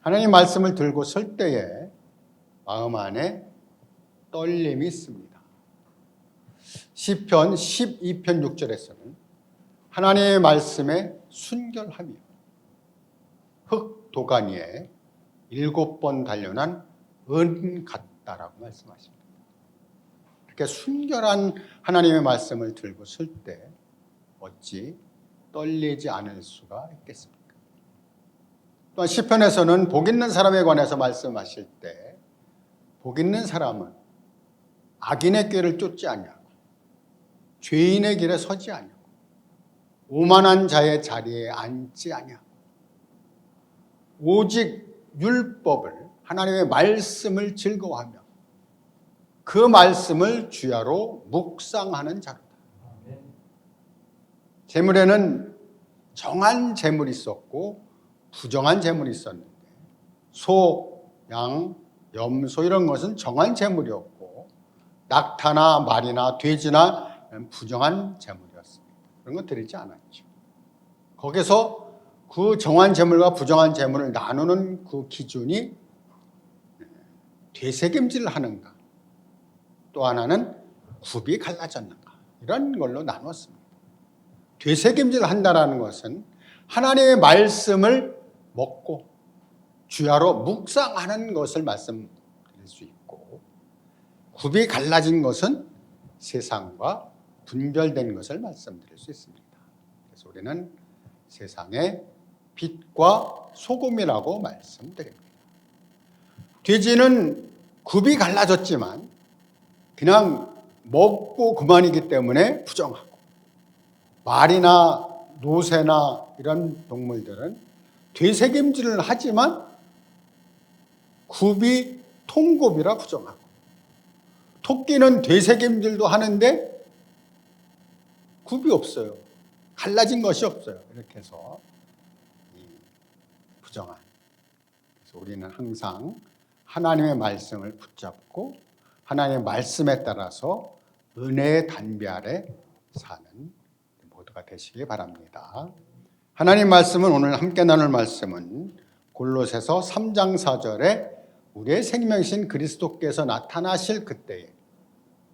하나님 말씀을 들고 설 때에 마음 안에 떨림이 있습니다. 시편 12편 6절에서는 하나님의 말씀에 순결하며 흙 도가니 위에 7번 단련한 은 같다라고 말씀하십니다. 이렇게 순결한 하나님의 말씀을 들고 설 때 어찌 떨리지 않을 수가 있겠습니까? 또한 시편에서는 복 있는 사람에 관해서 말씀하실 때 복 있는 사람은 악인의 길을 쫓지 아니하고 죄인의 길에 서지 아니하고 오만한 자의 자리에 앉지 아니하고 오직 율법을 하나님의 말씀을 즐거워하며 그 말씀을 주야로 묵상하는 자로다. 재물에는 정한 재물이 있었고 부정한 재물이 있었는데 소, 양, 염소 이런 것은 정한 재물이었고 낙타나 말이나 돼지나 부정한 재물이었습니다. 그런 거 드리지 않았죠. 거기서 그 정한 재물과 부정한 재물을 나누는 그 기준이 되새김질을 하는가 또 하나는 굽이 갈라졌는가 이런 걸로 나눴습니다. 되새김질을 한다는 것은 하나님의 말씀을 먹고 주야로 묵상하는 것을 말씀드릴 수 있고 굽이 갈라진 것은 세상과 분별된 것을 말씀드릴 수 있습니다. 그래서 우리는 세상의 빛과 소금이라고 말씀드립니다. 돼지는 굽이 갈라졌지만 그냥 먹고 그만이기 때문에 부정하고 말이나 노새나 이런 동물들은 되새김질을 하지만 굽이 통굽이라 부정하고 토끼는 되새김질도 하는데 굽이 없어요. 갈라진 것이 없어요. 이렇게 해서 부정한. 그래서 우리는 항상 하나님의 말씀을 붙잡고 하나님의 말씀에 따라서 은혜의 단비 아래 사는 모두가 되시기 바랍니다. 하나님 말씀은 오늘 함께 나눌 말씀은 골로새서 3장 4절에 우리의 생명이신 그리스도께서 나타나실 그때에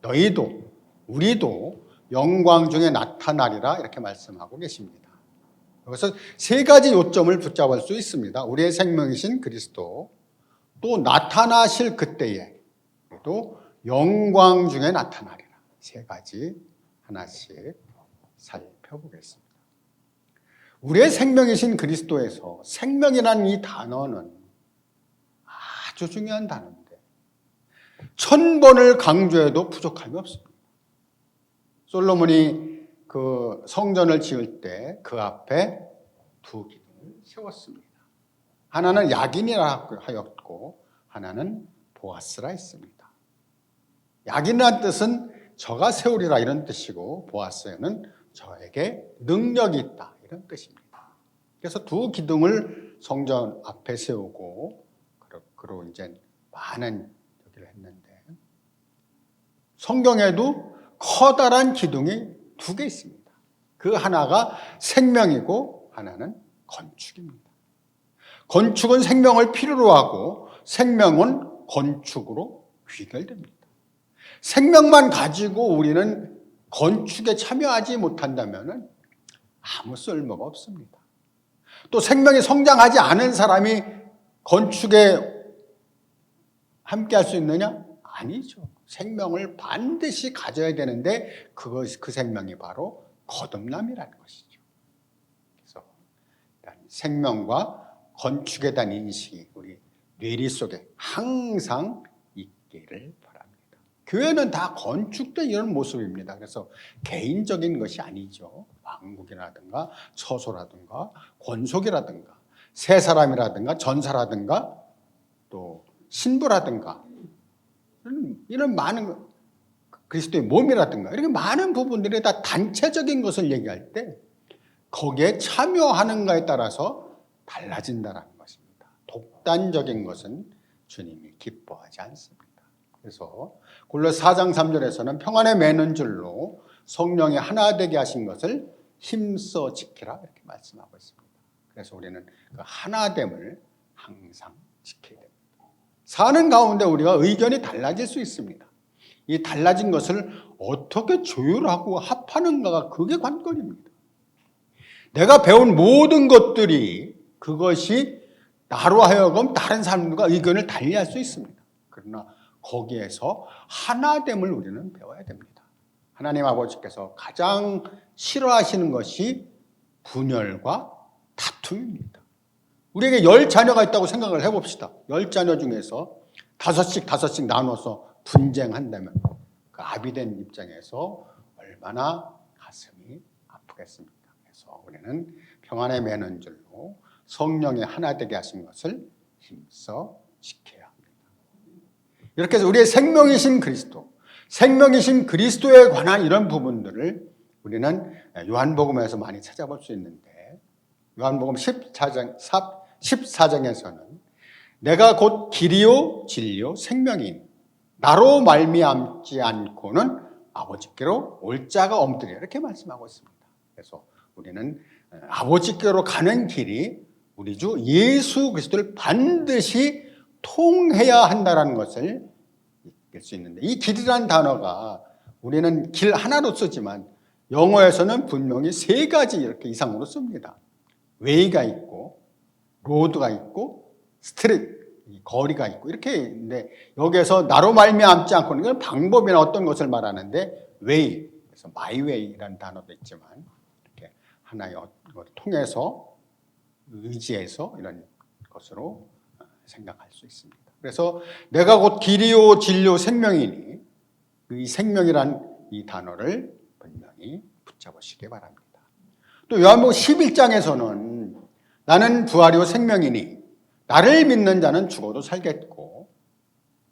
너희도 우리도 영광 중에 나타나리라 이렇게 말씀하고 계십니다. 여기서 세 가지 요점을 붙잡을 수 있습니다. 우리의 생명이신 그리스도, 또 나타나실 그때에, 또 영광 중에 나타나리라. 세 가지 하나씩 살펴보겠습니다. 우리의 생명이신 그리스도에서 생명이라는 이 단어는 아주 중요한 단어인데 1000번을 강조해도 부족함이 없습니다. 솔로몬이 그 성전을 지을 때 그 앞에 두 기둥을 세웠습니다. 하나는 야긴이라 하였고 하나는 보아스라 했습니다. 야긴이라는 뜻은 저가 세우리라 이런 뜻이고 보아스는 저에게 능력이 있다 이런 뜻입니다. 그래서 두 기둥을 성전 앞에 세우고 그리고 이제 많은 여기를 했는데 성경에도 커다란 기둥이 두 개 있습니다. 그 하나가 생명이고 하나는 건축입니다. 건축은 생명을 필요로 하고 생명은 건축으로 귀결됩니다. 생명만 가지고 우리는 건축에 참여하지 못한다면 아무 쓸모가 없습니다. 또 생명이 성장하지 않은 사람이 건축에 함께할 수 있느냐? 아니죠. 생명을 반드시 가져야 되는데 그 생명이 바로 거듭남이라는 것이죠. 그래서 생명과 건축에 대한 인식이 우리 뇌리 속에 항상 있기를 바랍니다. 교회는 다 건축된 이런 모습입니다. 그래서 개인적인 것이 아니죠. 왕국이라든가 처소라든가 권속이라든가 새 사람이라든가 전사라든가 또 신부라든가 이런 많은 그리스도의 몸이라든가 이렇게 많은 부분들이 다 단체적인 것을 얘기할 때 거기에 참여하는가에 따라서 달라진다는 것입니다. 독단적인 것은 주님이 기뻐하지 않습니다. 그래서 골로새 4장 3절에서는 평안에 매는 줄로 성령이 하나 되게 하신 것을 힘써 지키라 이렇게 말씀하고 있습니다. 그래서 우리는 그 하나됨을 항상 지켜야 됩니다. 사는 가운데 우리가 의견이 달라질 수 있습니다. 이 달라진 것을 어떻게 조율하고 합하는가가 그게 관건입니다. 내가 배운 모든 것들이 그것이 나로 하여금 다른 사람들과 의견을 달리할 수 있습니다. 그러나 거기에서 하나됨을 우리는 배워야 됩니다. 하나님 아버지께서 가장 싫어하시는 것이 분열과 다툼입니다. 우리에게 10자녀가 있다고 생각을 해봅시다. 10자녀 중에서 5씩 나눠서 분쟁한다면 그 아비된 입장에서 얼마나 가슴이 아프겠습니까? 그래서 우리는 평안에 매는 줄로 성령의 하나 되게 하신 것을 힘써 지켜야 합니다. 이렇게 해서 우리의 생명이신 그리스도에 관한 이런 부분들을 우리는 요한복음에서 많이 찾아볼 수 있는데, 요한복음 14장에서는 내가 곧 길이요 진리요 생명인 나로 말미암지 않고는 아버지께로 올 자가 없으리라 이렇게 말씀하고 있습니다. 그래서 우리는 아버지께로 가는 길이 우리 주 예수 그리스도를 반드시 통해야 한다는 것을 알 수 있는데, 이 길이라는 단어가 우리는 길 하나로 쓰지만 영어에서는 분명히 3가지 이렇게 이상으로 씁니다. 웨이가 있고 로드가 있고 스트릿 거리가 있고 이렇게 있는데, 여기에서 나로 말미암지 않고는 이건 방법이나 어떤 것을 말하는데 웨이, 그래서 마이웨이라는 단어도 있지만 이렇게 하나의 것을 통해서 의지해서 이런 것으로 생각할 수 있습니다. 그래서 내가 곧 길이요 진리요 생명이니 이 생명이란 이 단어를 분명히 붙잡으시기 바랍니다. 또 요한복음 11장에서는 나는 부활이요 생명이니 나를 믿는 자는 죽어도 살겠고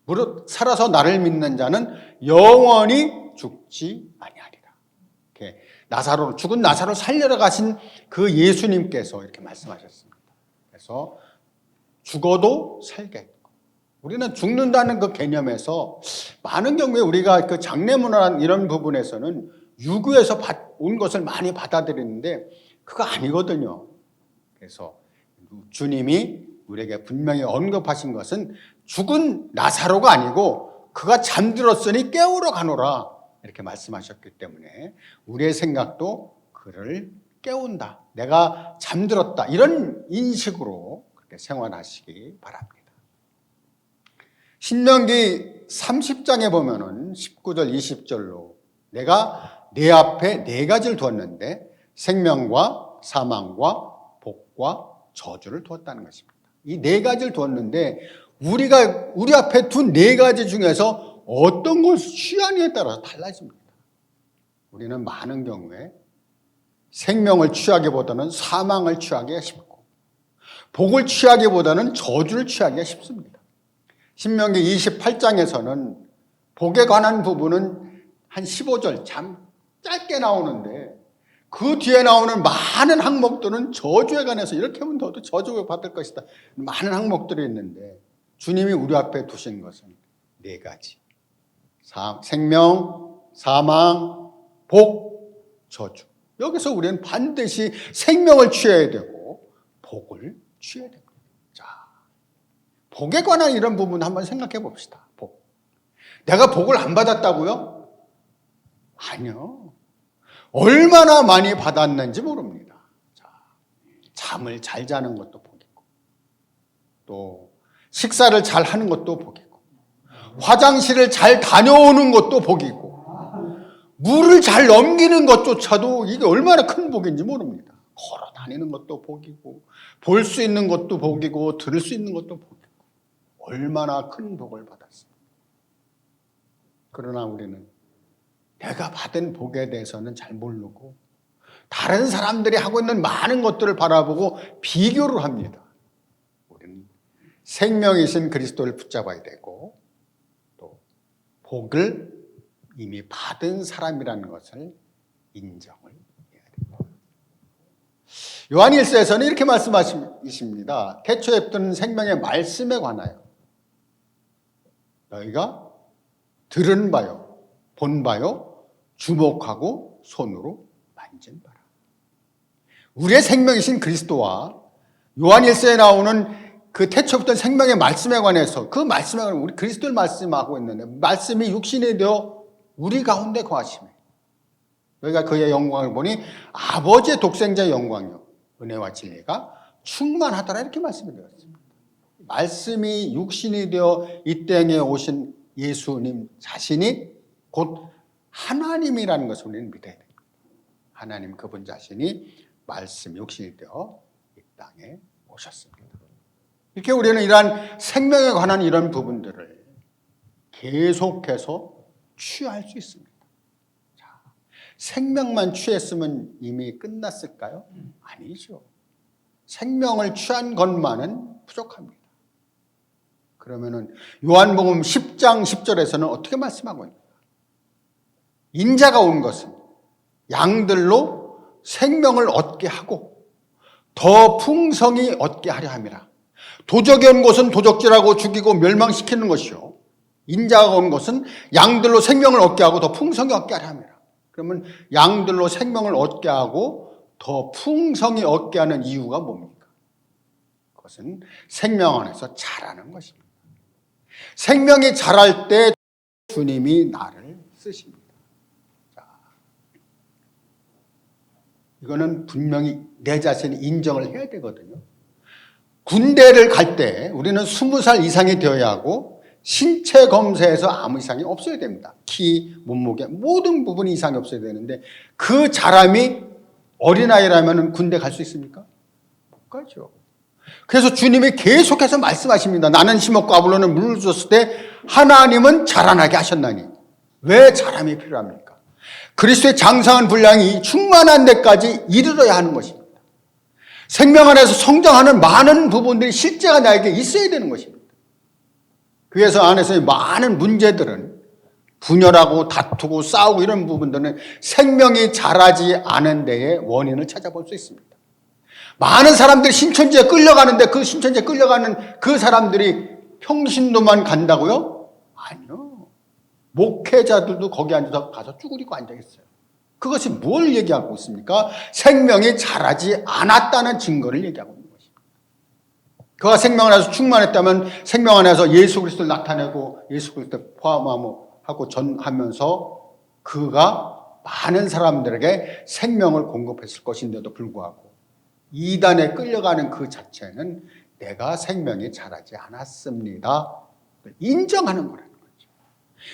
무릇 살아서 나를 믿는 자는 영원히 죽지 아니하리라. 이렇게 죽은 나사로를 살려러 가신 그 예수님께서 이렇게 말씀하셨습니다. 그래서 죽어도 살겠고, 우리는 죽는다는 그 개념에서 많은 경우에 우리가 그 장례문화라는 이런 부분에서는 유교에서 온 것을 많이 받아들이는데 그거 아니거든요. 그래서 주님이 우리에게 분명히 언급하신 것은 죽은 나사로가 아니고 그가 잠들었으니 깨우러 가노라 이렇게 말씀하셨기 때문에 우리의 생각도 그를 깨운다, 내가 잠들었다, 이런 인식으로 그렇게 생활하시기 바랍니다. 신명기 30장에 보면은 19절 20절로 내가 내 앞에 4가지를 두었는데 생명과 사망과 복과 저주를 두었다는 것입니다. 이 4가지를 두었는데 우리 앞에 둔 4가지 중에서 어떤 것을 취하느냐에 따라서 달라집니다. 우리는 많은 경우에 생명을 취하기보다는 사망을 취하기가 쉽고 복을 취하기보다는 저주를 취하기가 쉽습니다. 신명기 28장에서는 복에 관한 부분은 한 15절 참 짧게 나오는데 그 뒤에 나오는 많은 항목들은 저주에 관해서 이렇게 하면 너도 저주를 받을 것이다, 많은 항목들이 있는데 주님이 우리 앞에 두신 것은 4가지. 생명, 사망, 복, 저주. 여기서 우리는 반드시 생명을 취해야 되고 복을 취해야 됩니다. 자, 복에 관한 이런 부분 한번 생각해 봅시다. 복. 내가 복을 안 받았다고요? 아니요. 얼마나 많이 받았는지 모릅니다. 자, 잠을 잘 자는 것도 복이고, 또 식사를 잘 하는 것도 복이고, 화장실을 잘 다녀오는 것도 복이고, 물을 잘 넘기는 것조차도 이게 얼마나 큰 복인지 모릅니다. 걸어 다니는 것도 복이고, 볼 수 있는 것도 복이고, 들을 수 있는 것도 복이고, 얼마나 큰 복을 받았습니다. 그러나 우리는 내가 받은 복에 대해서는 잘 모르고 다른 사람들이 하고 있는 많은 것들을 바라보고 비교를 합니다. 우리는 생명이신 그리스도를 붙잡아야 되고 또 복을 이미 받은 사람이라는 것을 인정을 해야 됩니다. 요한일서에서는 이렇게 말씀하십니다. 태초에 붙은 생명의 말씀에 관하여 너희가 들은 바요, 본 바요, 주목하고 손으로 만진 바라. 우리의 생명이신 그리스도와 요한일서에 나오는 그 태초부터 생명의 말씀에 관해서 그 말씀에 관해서 우리 그리스도를 말씀하고 있는데 말씀이 육신이 되어 우리 가운데 거하시며 너희가 그의 영광을 보니 아버지의 독생자의 영광이요 은혜와 진리가 충만하더라 이렇게 말씀이 되었습니다. 말씀이 육신이 되어 이 땅에 오신 예수님 자신이 곧 하나님이라는 것을 우리는 믿어야 됩니다. 하나님 그분 자신이 말씀 육신이 되어 이 땅에 오셨습니다. 이렇게 우리는 이러한 생명에 관한 이런 부분들을 계속해서 취할 수 있습니다. 자, 생명만 취했으면 이미 끝났을까요? 아니죠. 생명을 취한 것만은 부족합니다. 그러면은 요한복음 10장 10절에서는 어떻게 말씀하고 있는가? 인자가 온 것은 양들로 생명을 얻게 하고 더 풍성히 얻게 하려 함이라. 도적이 온 것은 도적질하고 죽이고 멸망시키는 것이요 인자가 온 것은 양들로 생명을 얻게 하고 더 풍성히 얻게 하려 함이라. 그러면 양들로 생명을 얻게 하고 더 풍성히 얻게 하는 이유가 뭡니까? 그것은 생명 안에서 자라는 것입니다. 생명이 자랄 때 주님이 나를 쓰십니다. 자, 이거는 분명히 내 자신이 인정을 해야 되거든요. 군대를 갈 때 우리는 20살 이상이 되어야 하고 신체 검사에서 아무 이상이 없어야 됩니다. 키, 몸무게 모든 부분이 이상이 없어야 되는데 그 사람이 어린아이라면 군대 갈 수 있습니까? 못 가죠. 그래서 주님이 계속해서 말씀하십니다. 나는 심었고 아볼로는 물을 줬을 때 하나님은 자라나게 하셨나니 왜 자람이 필요합니까? 그리스도의 장성한 분량이 충만한 데까지 이르러야 하는 것입니다. 생명 안에서 성장하는 많은 부분들이 실제가 나에게 있어야 되는 것입니다. 그래서 안에서의 많은 문제들은 분열하고 다투고 싸우고 이런 부분들은 생명이 자라지 않은 데에 원인을 찾아볼 수 있습니다. 많은 사람들이 신천지에 끌려가는데 그 신천지에 끌려가는 그 사람들이 평신도만 간다고요? 아니요. 목회자들도 거기 앉아서 가서 쭈그리고 앉아있어요. 그것이 뭘 얘기하고 있습니까? 생명이 자라지 않았다는 증거를 얘기하고 있는 것입니다. 그가 생명 안에서 충만했다면 생명 안에서 예수 그리스도를 나타내고 예수 그리스도를 포함하고 전하면서 그가 많은 사람들에게 생명을 공급했을 것인데도 불구하고 이단에 끌려가는 그 자체는 내가 생명이 자라지 않았습니다. 인정하는 거라는 거죠.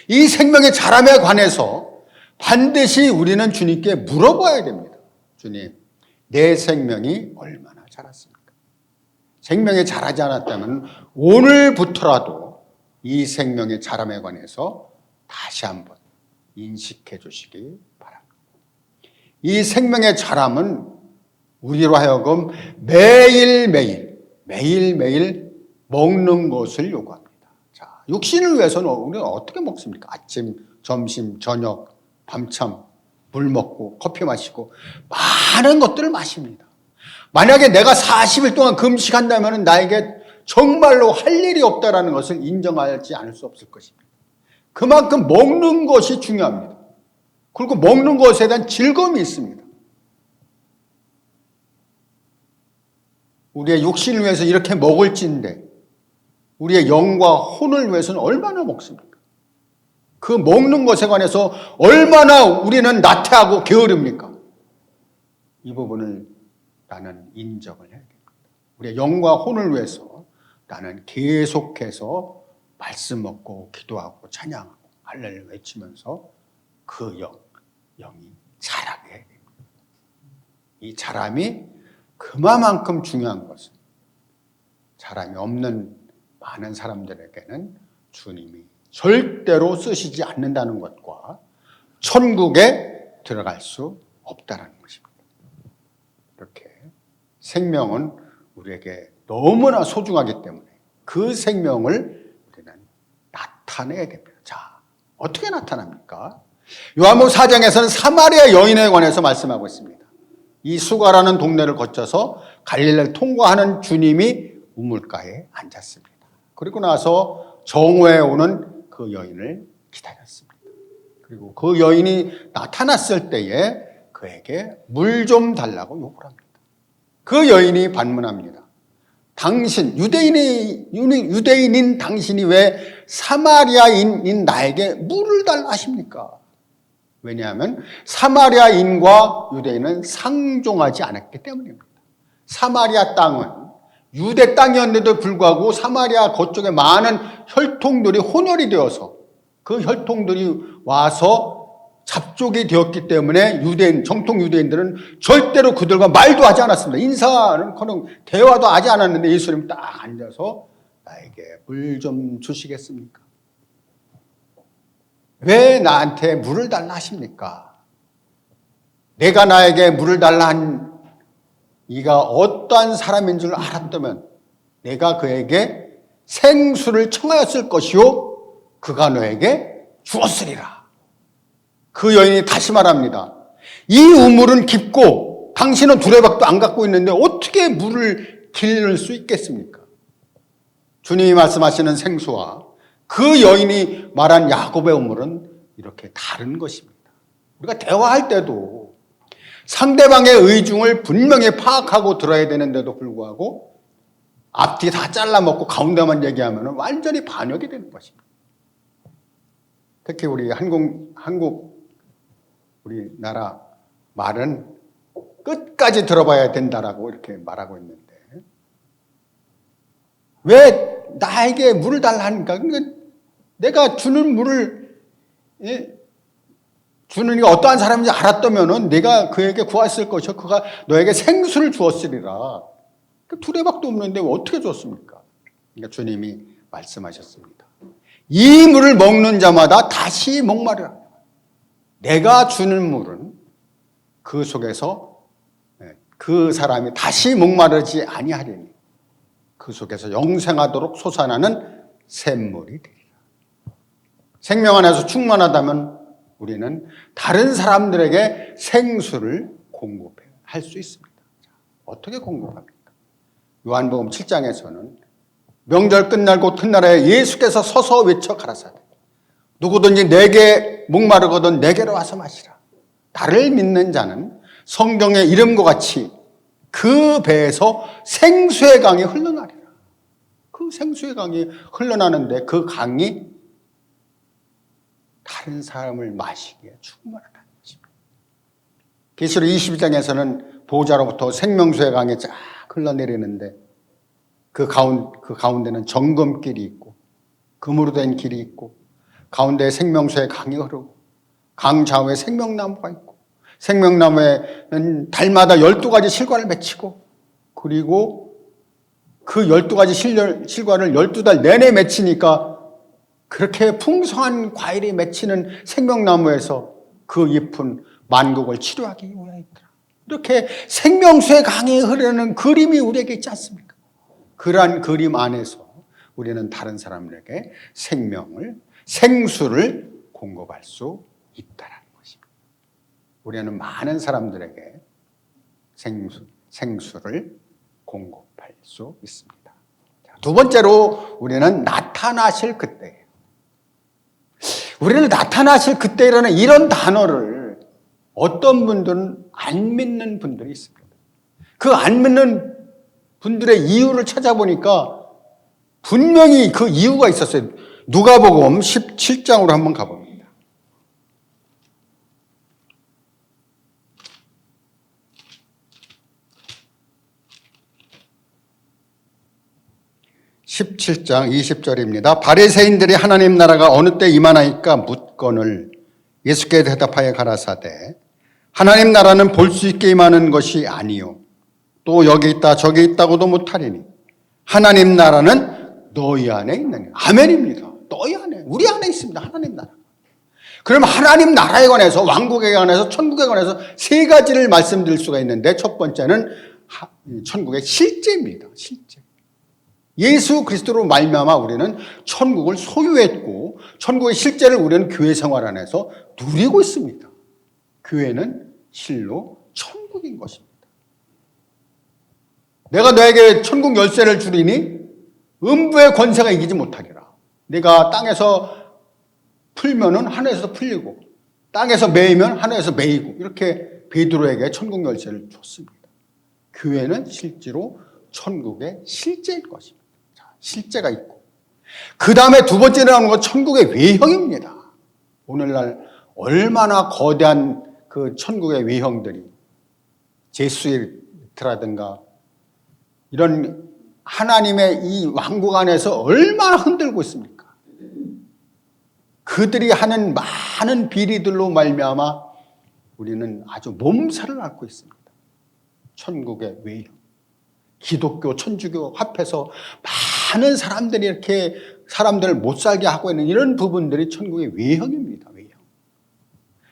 이 생명의 자람에 관해서 반드시 우리는 주님께 물어봐야 됩니다. 주님, 내 생명이 얼마나 자랐습니까? 생명이 자라지 않았다면 오늘부터라도 이 생명의 자람에 관해서 다시 한번 인식해 주시기 바랍니다. 이 생명의 자람은 우리로 하여금 매일매일 먹는 것을 요구합니다. 자, 육신을 위해서는 우리가 어떻게 먹습니까? 아침, 점심, 저녁, 밤참 물 먹고 커피 마시고 많은 것들을 마십니다. 만약에 내가 40일 동안 금식한다면 나에게 정말로 할 일이 없다는 것을 인정하지 않을 수 없을 것입니다. 그만큼 먹는 것이 중요합니다. 그리고 먹는 것에 대한 즐거움이 있습니다. 우리의 육신을 위해서 이렇게 먹을진데 우리의 영과 혼을 위해서는 얼마나 먹습니까? 그 먹는 것에 관해서 얼마나 우리는 나태하고 게으릅니까? 이 부분을 나는 인정을 해야 됩니다. 우리의 영과 혼을 위해서 나는 계속해서 말씀 먹고 기도하고 찬양하고 할렐루야 외치면서 그 영이 자라게 해야 됩니다. 이 자람이 그만큼 중요한 것은 자람이 없는 많은 사람들에게는 주님이 절대로 쓰시지 않는다는 것과 천국에 들어갈 수 없다는 것입니다. 이렇게 생명은 우리에게 너무나 소중하기 때문에 그 생명을 우리는 나타내야 됩니다. 자, 어떻게 나타납니까? 요한복음 4장에서는 사마리아 여인에 관해서 말씀하고 있습니다. 이 수가라는 동네를 거쳐서 갈릴리를 통과하는 주님이 우물가에 앉았습니다. 그리고 나서 정오에 오는 그 여인을 기다렸습니다. 그리고 그 여인이 나타났을 때에 그에게 물 좀 달라고 요구를 합니다. 그 여인이 반문합니다. 당신, 유대인인 당신이 왜 사마리아인인 나에게 물을 달라 하십니까? 왜냐하면 사마리아인과 유대인은 상종하지 않았기 때문입니다. 사마리아 땅은 유대 땅이었는데도 불구하고 사마리아 그쪽에 많은 혈통들이 혼혈이 되어서 그 혈통들이 와서 잡족이 되었기 때문에 정통 유대인들은 절대로 그들과 말도 하지 않았습니다. 인사는커녕 대화도 하지 않았는데 예수님 딱 앉아서 나에게 물 좀 주시겠습니까? 왜 나한테 물을 달라 하십니까? 내가 나에게 물을 달라 한 이가 어떠한 사람인 줄 알았다면 내가 그에게 생수를 청하였을 것이요 그가 너에게 주었으리라. 그 여인이 다시 말합니다. 이 우물은 깊고 당신은 두레박도 안 갖고 있는데 어떻게 물을 기를 수 있겠습니까? 주님이 말씀하시는 생수와 그 여인이 말한 야곱의 우물은 이렇게 다른 것입니다. 우리가 대화할 때도 상대방의 의중을 분명히 파악하고 들어야 되는데도 불구하고 앞뒤 다 잘라먹고 가운데만 얘기하면 완전히 반역이 되는 것입니다. 특히 우리 한국 우리나라 말은 끝까지 들어봐야 된다라고 이렇게 말하고 있는데 왜 나에게 물을 달라 하니까 그러니까 내가 주는 물을 주는 이가 어떠한 사람인지 알았다면은 내가 그에게 구했을 것이요 그가 너에게 생수를 주었으리라. 두레박도 없는데 어떻게 줬습니까? 그러니까 주님이 말씀하셨습니다. 이 물을 먹는 자마다 다시 목마르라. 내가 주는 물은 그 속에서 그 사람이 다시 목마르지 아니하리니 그 속에서 영생하도록 솟아나는 샘물이 되리라. 생명 안에서 충만하다면 우리는 다른 사람들에게 생수를 공급할 수 있습니다. 어떻게 공급합니까? 요한복음 7장에서는 명절 끝날 곧 훗날에 예수께서 서서 외쳐 가라사대 누구든지 내게 목마르거든 내게로 와서 마시라. 나를 믿는 자는 성경의 이름과 같이 그 배에서 생수의 강이 흘러나리라. 그 생수의 강이 흘러나는데 그 강이 다른 사람을 마시기에 충분하다는 것입니다. 계시록 22장에서는 보호자로부터 생명수의 강이 쫙 흘러내리는데 그 가운데는 정금길이 있고 금으로 된 길이 있고 가운데에 생명수의 강이 흐르고 강 좌우에 생명나무가 있고 생명나무에는 달마다 12가지 실과를 맺히고 그리고 그 12가지 실과를 12달 내내 맺히니까 그렇게 풍성한 과일이 맺히는 생명나무에서 그 잎은 만국을 치료하기 위하였더라. 이렇게 생명수의 강이 흐르는 그림이 우리에게 있지 않습니까? 그러한 그림 안에서 우리는 다른 사람에게 생수를 공급할 수 있다는 것입니다. 우리는 많은 사람들에게 생수를 공급할 수 있습니다. 두 번째로 우리는 나타나실 그때예요. 우리는 나타나실 그때라는 이런 단어를 어떤 분들은 안 믿는 분들이 있습니다. 그 안 믿는 분들의 이유를 찾아보니까 분명히 그 이유가 있었어요. 누가복음 17장으로 한번 가봅니다. 17장 20절입니다. 바리새인들이 하나님 나라가 어느 때 임하나이까 묻거늘 예수께 대답하여 가라사대 하나님 나라는 볼 수 있게 임하는 것이 아니요 또 여기 있다 저기 있다고도 못하리니 하나님 나라는 너희 안에 있느니라. 아멘입니다. 너희 안에, 우리 안에 있습니다. 하나님 나라. 그럼 하나님 나라에 관해서, 왕국에 관해서, 천국에 관해서 세 가지를 말씀드릴 수가 있는데 첫 번째는 천국의 실제입니다. 실제. 예수 그리스도로 말미암아 우리는 천국을 소유했고 천국의 실제를 우리는 교회 생활 안에서 누리고 있습니다. 교회는 실로 천국인 것입니다. 내가 너에게 천국 열쇠를 주리니 음부의 권세가 이기지 못하리라. 내가 땅에서 풀면은 하늘에서 풀리고 땅에서 매이면 하늘에서 매이고 이렇게 베드로에게 천국 열쇠를 줬습니다. 교회는 실제로 천국의 실제일 것입니다. 자, 실제가 있고 그 다음에 두 번째 나오는 건 천국의 외형입니다. 오늘날 얼마나 거대한 그 천국의 외형들이 제수이트라든가 이런 하나님의 이 왕국 안에서 얼마나 흔들고 있습니까? 그들이 하는 많은 비리들로 말미암아 우리는 아주 몸살을 앓고 있습니다. 천국의 외형. 기독교, 천주교 합해서 많은 사람들이 이렇게 사람들을 못 살게 하고 있는 이런 부분들이 천국의 외형입니다. 외형.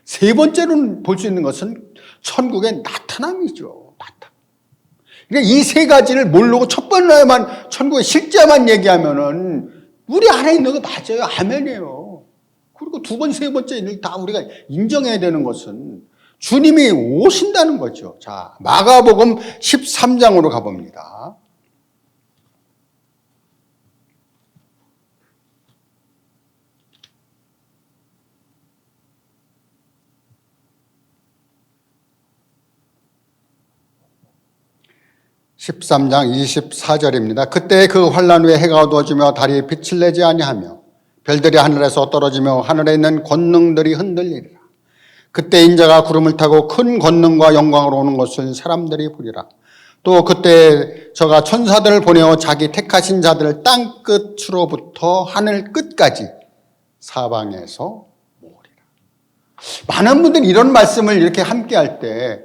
세 번째로는 볼 수 있는 것은 천국의 나타남이죠. 나타남. 그러니까 이 세 가지를 모르고 첫 번째만 천국의 실제만 얘기하면은 우리 안에 있는 거 맞아요. 아멘이에요. 그리고 두 번, 세 번째를 다 우리가 인정해야 되는 것은 주님이 오신다는 거죠. 자, 마가복음 13장으로 가봅니다. (13장) 24절입니다. 그때 그 환란 후에 해가 어두워지며 달이 빛을 내지 아니하며 별들이 하늘에서 떨어지며 하늘에 있는 권능들이 흔들리리라. 그때 인자가 구름을 타고 큰 권능과 영광으로 오는 것을 사람들이 보리라. 또 그때 저가 천사들을 보내어 자기 택하신 자들을 땅 끝으로부터 하늘 끝까지 사방에서 모으리라. 많은 분들이 이런 말씀을 이렇게 함께 할 때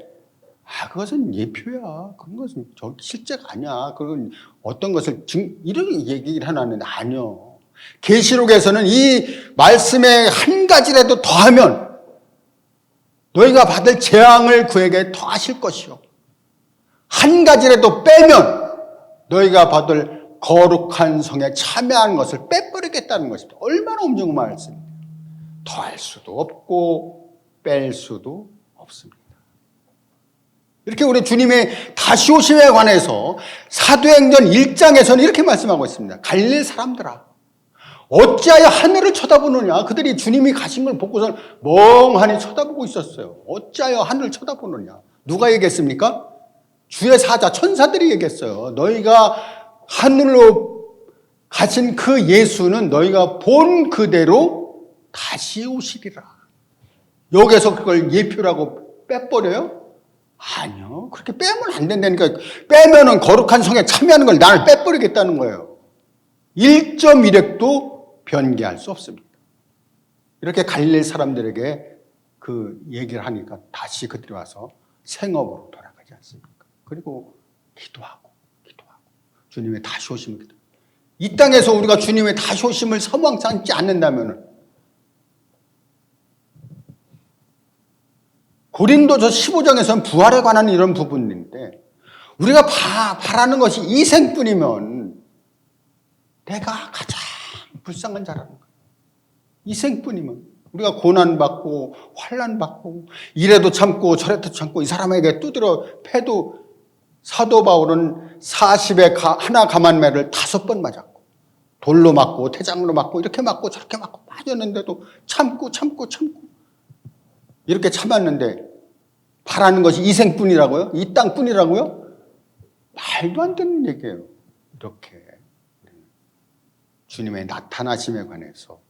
그것은 예표야. 그런 것은 실제가 아니야. 그건 어떤 것을 이런 얘기를 하나는 아니요. 계시록에서는 이 말씀에 한 가지라도 더하면 너희가 받을 재앙을 그에게 더하실 것이요. 한 가지라도 빼면 너희가 받을 거룩한 성에 참여하는 것을 빼버리겠다는 것입니다. 얼마나 엄중한 말씀입니다. 더할 수도 없고 뺄 수도 없습니다. 이렇게 우리 주님의 다시 오심에 관해서 사도행전 1장에서는 이렇게 말씀하고 있습니다. 갈릴리 사람들아, 어찌하여 하늘을 쳐다보느냐? 그들이 주님이 가신 걸 보고서 멍하니 쳐다보고 있었어요. 어찌하여 하늘을 쳐다보느냐? 누가 얘기했습니까? 주의 사자 천사들이 얘기했어요. 너희가 하늘로 가신 그 예수는 너희가 본 그대로 다시 오시리라. 여기서 그걸 예표라고 빼버려요? 아니요. 그렇게 빼면 안 된다니까. 빼면은 거룩한 성에 참여하는 걸 나를 빼버리겠다는 거예요. 1.1획도 변개할 수 없습니다. 이렇게 갈릴리 사람들에게 그 얘기를 하니까 다시 그들이 와서 생업으로 돌아가지 않습니까? 그리고 기도하고 주님의 다시 오심을 기도. 이 땅에서 우리가 주님의 다시 오심을 소망 삼지 않는다면 고린도서 15장에서는 부활에 관한 이런 부분인데 우리가 바라는 것이 이 생뿐이면 내가 가장 불쌍한 자라는 거예요. 이 생뿐이면 우리가 고난받고 환난받고 이래도 참고 저래도 참고 이 사람에게 두드려 패도 사도 바울은 40에 하나 감한매를 5번 맞았고 돌로 맞고 태장으로 맞고 이렇게 맞고 저렇게 맞고 빠졌는데도 참고 이렇게 참았는데 바라는 것이 이 생뿐이라고요? 이 땅뿐이라고요? 말도 안 되는 얘기예요. 이렇게 주님의 나타나심에 관해서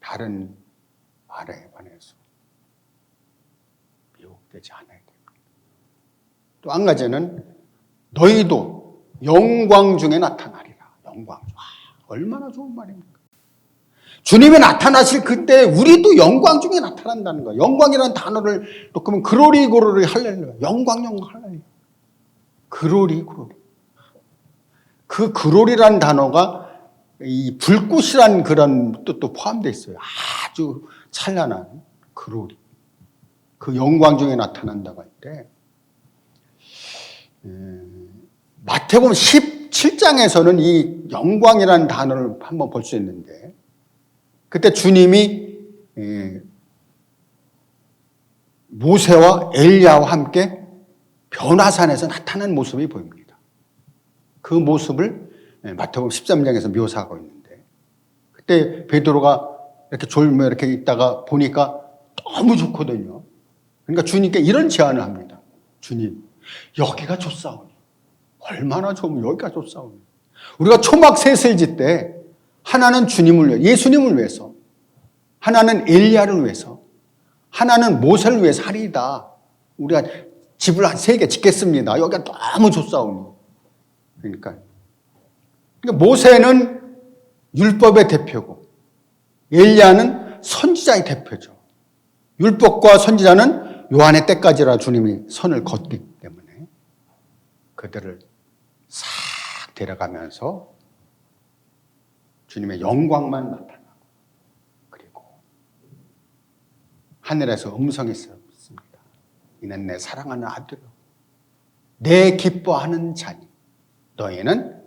다른 말에 관해서 미혹되지 않아야 됩니다. 또 한 가지는 너희도 영광 중에 나타나리라. 영광. 얼마나 좋은 말입니까? 주님이 나타나실 그때 우리도 영광 중에 나타난다는 거예요. 영광이라는 단어를 놓으면 그로리 할렐루야. 영광 할렐루야. 그로리. 그 그로리라는 단어가 이 불꽃이라는 그런 뜻도 포함되어 있어요. 아주 찬란한 그로리. 그 영광 중에 나타난다고 할 때 마태복음 17장에서는 이 영광이라는 단어를 한번 볼 수 있는데 그때 주님이 모세와 엘리야와 함께 변화산에서 나타난 모습이 보입니다. 그 모습을 마태복음 13장에서 묘사하고 있는데 그때 베드로가 이렇게 졸며 이렇게 있다가 보니까 너무 좋거든요. 그러니까 주님께 이런 제안을 합니다. 주님, 여기가 좋사오니 얼마나 좁으면 여기까지 좁사오니. 우리가 초막 셋을 짓때 하나는 주님을 위해, 예수님을 위해서, 하나는 엘리야를 위해서, 하나는 모세를 위해서 하리이다. 우리가 집을 한 3개 짓겠습니다. 여기가 너무 좁사오니. 그러니까 모세는 율법의 대표고 엘리야는 선지자의 대표죠. 율법과 선지자는 요한의 때까지라 주님이 선을 걷기 때문에 그들을 싹 데려가면서 주님의 영광만 나타나고, 그리고 하늘에서 음성이 있었습니다. 이는 내 사랑하는 아들이요 내 기뻐하는 자니 너희는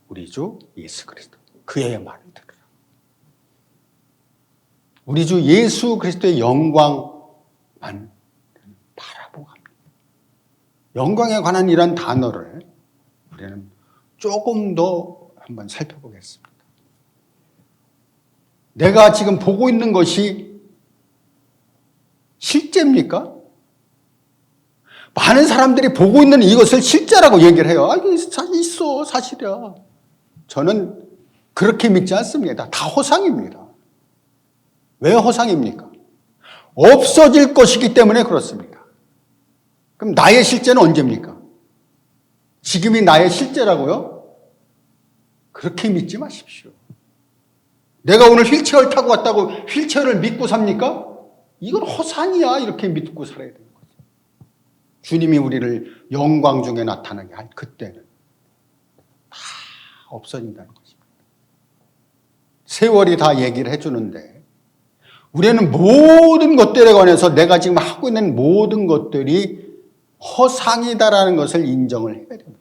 우리 주 예수 그리스도 그의 말을 들으라. 우리 주 예수 그리스도의 영광만 바라보고 합니다. 영광에 관한 이런 단어를 우리는 조금 더 한번 살펴보겠습니다. 내가 지금 보고 있는 것이 실제입니까? 많은 사람들이 보고 있는 이것을 실제라고 얘기를 해요. 이거 있어, 사실이야. 저는 그렇게 믿지 않습니다. 다 허상입니다. 왜 허상입니까? 없어질 것이기 때문에 그렇습니다. 그럼 나의 실제는 언제입니까? 지금이 나의 실제라고요? 그렇게 믿지 마십시오. 내가 오늘 휠체어를 타고 왔다고 휠체어를 믿고 삽니까? 이건 허상이야. 이렇게 믿고 살아야 되는 거죠. 주님이 우리를 영광 중에 나타나게 할 그때는 다 없어진다는 것입니다. 세월이 다 얘기를 해주는데 우리는 모든 것들에 관해서 내가 지금 하고 있는 모든 것들이 허상이다라는 것을 인정을 해야 됩니다.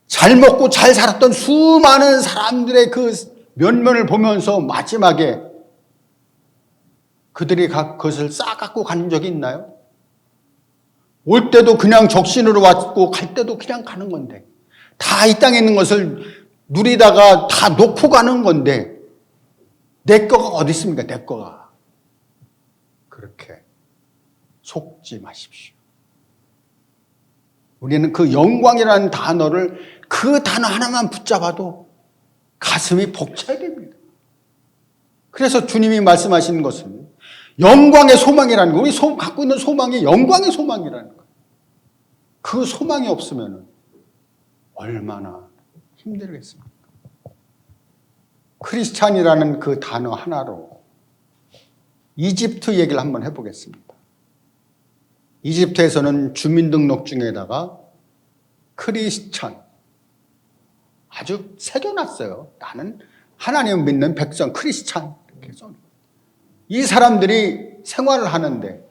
잘 먹고 잘 살았던 수많은 사람들의 그 면면을 보면서 마지막에 그들이 그것을 싸갖고 간 적이 있나요? 올 때도 그냥 적신으로 왔고 갈 때도 그냥 가는 건데, 다 이 땅에 있는 것을 누리다가 다 놓고 가는 건데 내 거가 어디 있습니까? 내 거가. 그렇게 속지 마십시오. 우리는 그 영광이라는 단어를, 그 단어 하나만 붙잡아도 가슴이 벅차야 됩니다. 그래서 주님이 말씀하시는 것은 영광의 소망이라는 거, 우리 갖고 있는 소망이 영광의 소망이라는 거. 그 소망이 없으면 얼마나 힘들겠습니까? 크리스찬이라는 그 단어 하나로 이집트 얘기를 한번 해보겠습니다. 이집트에서는 주민등록증에다가 크리스찬 아주 새겨놨어요. 나는 하나님을 믿는 백성 크리스찬. 이렇게 써. 이 사람들이 생활을 하는데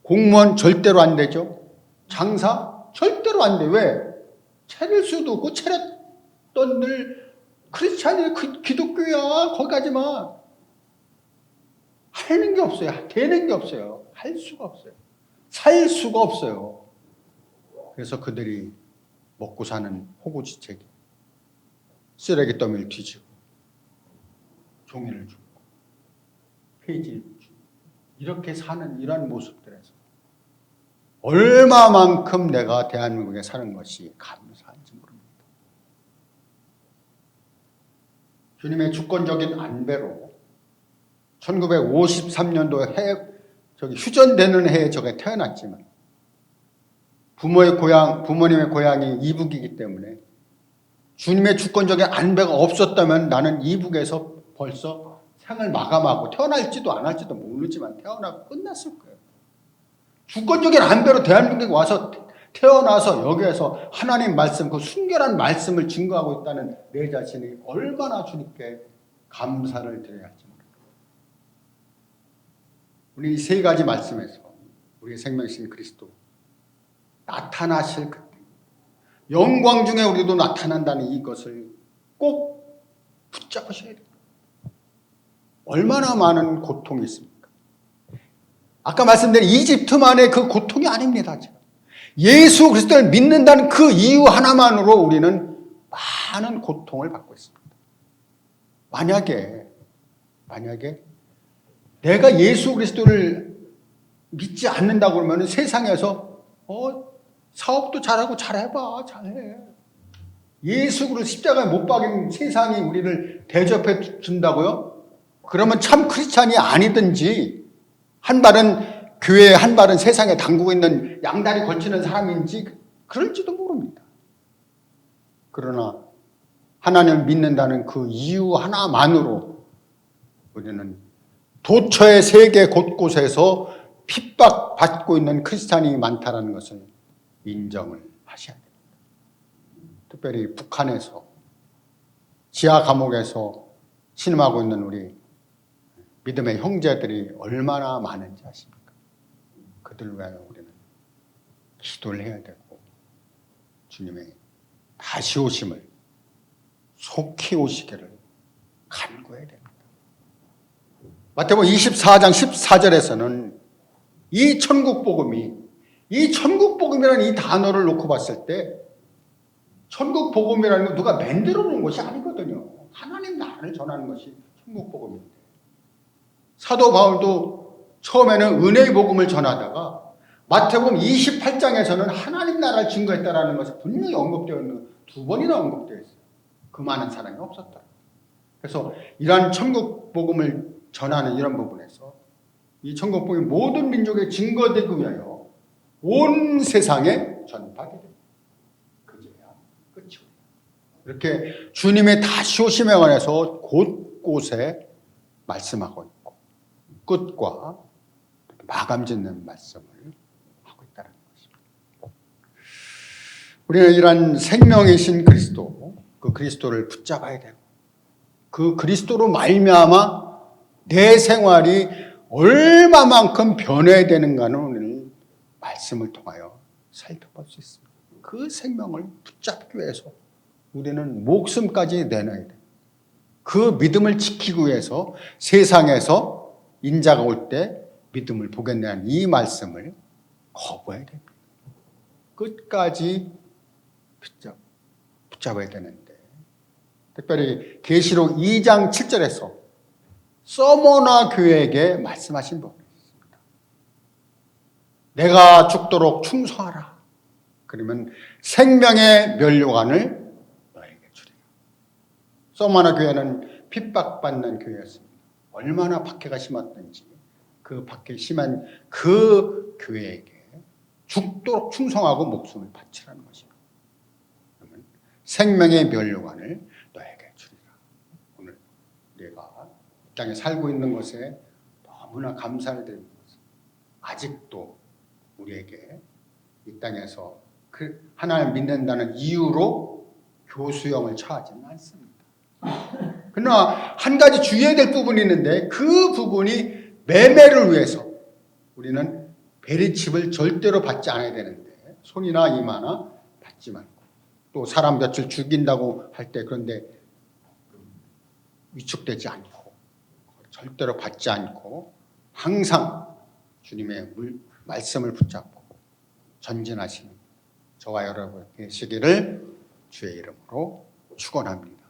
공무원 절대로 안 되죠. 장사 절대로 안 돼. 왜? 차릴 수도 없고 차렸던 늘 크리스찬이 기독교야. 거기 가지 마. 하는 게 없어요. 되는 게 없어요. 할 수가 없어요. 살 수가 없어요. 그래서 그들이 먹고 사는 호구지책이 쓰레기 더미를 뒤지고 종이를 주고 페이지를 주고 이렇게 사는 이런 모습들에서 얼마만큼 내가 대한민국에 사는 것이 감사한지 모릅니다. 주님의 주권적인 안배로 1953년도 휴전되는 해에 제가 태어났지만 부모님의 고향이 이북이기 때문에 주님의 주권적인 안배가 없었다면 나는 이북에서 벌써 생을 마감하고 태어날지도 안 할지도 모르지만 태어나고 끝났을 거예요. 주권적인 안배로 대한민국에 와서 태어나서 여기에서 하나님 말씀, 그 순결한 말씀을 증거하고 있다는 내 자신이 얼마나 주님께 감사를 드려야 할지 모릅니다. 우리 이 3가지 말씀에서 우리의 생명이신 그리스도 나타나실 그때 영광 중에 우리도 나타난다는 이것을 꼭 붙잡으셔야 됩니다. 얼마나 많은 고통이 있습니까? 아까 말씀드린 이집트만의 그 고통이 아닙니다. 예수 그리스도를 믿는다는 그 이유 하나만으로 우리는 많은 고통을 받고 있습니다. 만약에 내가 예수 그리스도를 믿지 않는다고 그러면 세상에서 사업도 잘하고 잘해봐. 잘해. 예수 그리스도 십자가에 못 박인 세상이 우리를 대접해 준다고요? 그러면 참 크리스찬이 아니든지 한 발은 교회에 한 발은 세상에 담그고 있는 양다리 걸치는 사람인지 그럴지도 모릅니다. 그러나 하나님을 믿는다는 그 이유 하나만으로 우리는 도처의 세계 곳곳에서 핍박받고 있는 크리스찬이 많다는 것을 인정을 하셔야 됩니다. 특별히 북한에서 지하 감옥에서 신음하고 있는 우리 믿음의 형제들이 얼마나 많은지 아십니까? 그들을 위하여 우리는 기도를 해야 되고 주님의 다시 오심을 속히 오시기를 간구해야 됩니다. 마태복음 24장 14절에서는 이 천국복음이라는 이 단어를 놓고 봤을 때 천국복음이라는 건 누가 만들어 놓은 것이 아니거든요. 하나님 나라를 전하는 것이 천국복음인데, 사도 바울도 처음에는 은혜의 복음을 전하다가 마태복음 28장에서는 하나님 나라를 증거했다라는 것이 분명히 언급되어 있는, 2번이나 언급되어 있어요. 그 많은 사람이 없었다. 그래서 이러한 천국복음을 전하는 이런 부분에서 이 천국복음이 모든 민족에 증거되기 위하여 온 세상에 전파되게 됩니다. 그제야 끝이 옵니다. 이렇게 주님의 다시 오심에 관해서 곳곳에 말씀하고 있고 끝과 마감 짓는 말씀을 하고 있다는 것입니다. 우리는 이러한 생명이신 그리스도, 그 그리스도를 붙잡아야 되고 그 그리스도로 말미암아 내 생활이 얼마만큼 변해야 되는가는 오늘 말씀을 통하여 살펴볼 수 있습니다. 그 생명을 붙잡기 위해서 우리는 목숨까지 내놔야 돼요. 그 믿음을 지키기 위해서 세상에서 인자가 올 때 믿음을 보겠냐는 이 말씀을 거부해야 됩니다. 끝까지 붙잡아야 되는데, 특별히 계시록 2장 7절에서 서머나 교회에게 말씀하신 부분이 있습니다. 내가 죽도록 충성하라. 그러면 생명의 면류관을 너에게 주리라. 서머나 교회는 핍박받는 교회였습니다. 얼마나 박해가 심했던지 그 박해 심한 그 교회에게 죽도록 충성하고 목숨을 바치라는 것입니다. 그러면 생명의 면류관을 너에게 주리라. 오늘 내가 이 땅에 살고 있는 것에 너무나 감사를 드리는 것은 아직도 우리에게 이 땅에서 그 하나님을 믿는다는 이유로 교수형을 처하지는 않습니다. 그러나 한 가지 주의해야 될 부분이 있는데, 그 부분이 매매를 위해서 우리는 베리칩을 절대로 받지 않아야 되는데, 손이나 이마나 받지 말고, 또 사람 며칠 죽인다고 할 때 그런데 위축되지 않고 절대로 받지 않고 항상 주님의 말씀을 붙잡고 전진하시는 저와 여러분 계시기를 주의 이름으로 축원합니다.